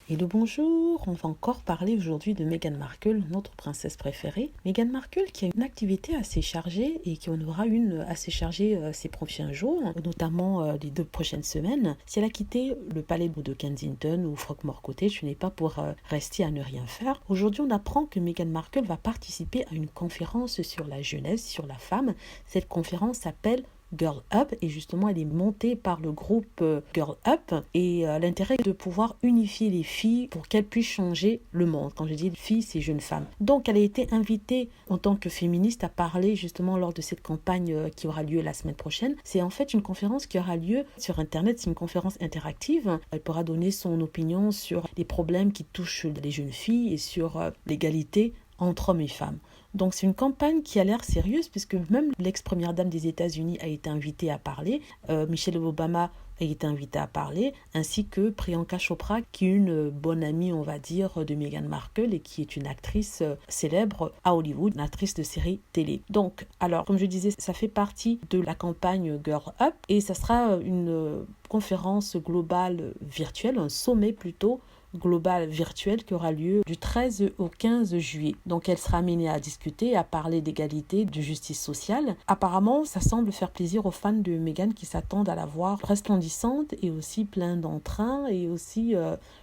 Hello, bonjour, on va encore parler aujourd'hui de Meghan Markle, notre princesse préférée. Meghan Markle qui a une activité assez chargée et qui en aura une assez chargée ces prochains jours, notamment les 2 prochaines semaines. Si elle a quitté le palais de Kensington ou Frogmore Cottage, ce n'est pas pour rester à ne rien faire. Aujourd'hui, on apprend que Meghan Markle va participer à une conférence sur la jeunesse, sur la femme. Cette conférence s'appelle Girl Up et justement elle est montée par le groupe Girl Up et l'intérêt est de pouvoir unifier les filles pour qu'elles puissent changer le monde. Quand je dis filles, c'est jeunes femmes. Donc elle a été invitée en tant que féministe à parler justement lors de cette campagne qui aura lieu la semaine prochaine. C'est en fait une conférence qui aura lieu sur internet, c'est une conférence interactive. Elle pourra donner son opinion sur les problèmes qui touchent les jeunes filles et sur l'égalité entre hommes et femmes. Donc c'est une campagne qui a l'air sérieuse puisque même l'ex-première dame des États-Unis a été invitée à parler, Michelle Obama a été invitée à parler, ainsi que Priyanka Chopra qui est une bonne amie, on va dire, de Meghan Markle et qui est une actrice célèbre à Hollywood, une actrice de série télé. Donc, alors, comme je disais, ça fait partie de la campagne Girl Up et ça sera une conférence globale virtuelle, un sommet plutôt, globale virtuelle qui aura lieu du 13 au 15 juillet. Donc elle sera amenée à discuter, à parler d'égalité, de justice sociale. Apparemment, ça semble faire plaisir aux fans de Meghan qui s'attendent à la voir resplendissante et aussi plein d'entrain et aussi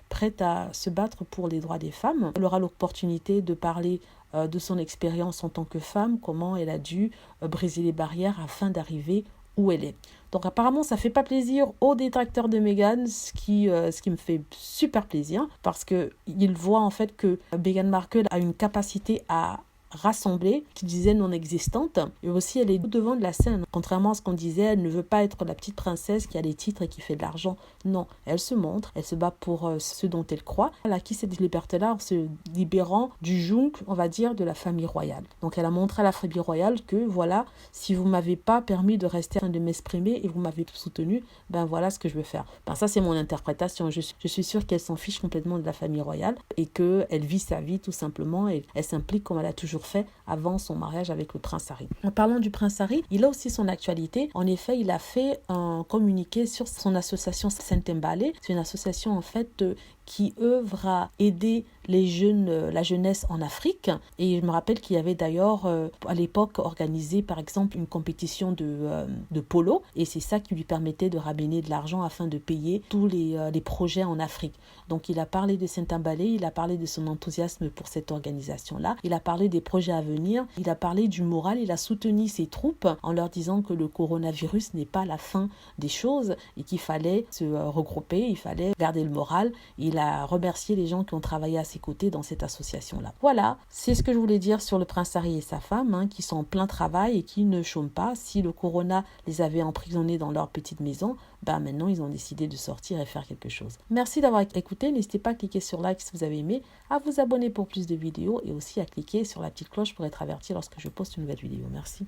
prête à se battre pour les droits des femmes. Elle aura l'opportunité de parler de son expérience en tant que femme, comment elle a dû briser les barrières afin d'arriver où elle est. Donc apparemment, ça fait pas plaisir aux détracteurs de Meghan, ce qui me fait super plaisir parce que ils voient en fait que Meghan Markle a une capacité à rassembler, qui disait non existante, et aussi elle est au devant de la scène. Contrairement à ce qu'on disait, elle ne veut pas être la petite princesse qui a les titres et qui fait de l'argent. Non, elle se montre, elle se bat pour ce dont elle croit. Elle a acquis cette liberté-là en se libérant du joug, on va dire, de la famille royale. Donc elle a montré à la famille royale que voilà, si vous m'avez pas permis de rester en train de m'exprimer et vous m'avez soutenu, ben voilà ce que je veux faire. Ben ça c'est mon interprétation. Je suis sûre qu'elle s'en fiche complètement de la famille royale et qu'elle vit sa vie tout simplement et elle s'implique comme elle a toujours fait avant son mariage avec le prince Harry. En parlant du prince Harry, il a aussi son actualité. En effet, il a fait un communiqué sur son association Saint-Mbale. C'est une association en fait qui œuvre à aider les jeunes, la jeunesse en Afrique. Et je me rappelle qu'il y avait d'ailleurs à l'époque organisé par exemple une compétition de polo et c'est ça qui lui permettait de ramener de l'argent afin de payer tous les projets en Afrique. Donc il a parlé de Saint-Mbale, il a parlé de son enthousiasme pour cette organisation-là, il a parlé des projets à venir, il a parlé du moral, il a soutenu ses troupes en leur disant que le coronavirus n'est pas la fin des choses et qu'il fallait se regrouper, il fallait garder le moral. Il a remercié les gens qui ont travaillé à ses côtés dans cette association-là. Voilà, c'est ce que je voulais dire sur le prince Harry et sa femme, qui sont en plein travail et qui ne chôment pas. Si le corona les avait emprisonnés dans leur petite maison, maintenant ils ont décidé de sortir et faire quelque chose. Merci d'avoir écouté, n'hésitez pas à cliquer sur like si vous avez aimé, à vous abonner pour plus de vidéos et aussi à cliquer sur la petite cloche pour être averti lorsque je poste une nouvelle vidéo. Merci.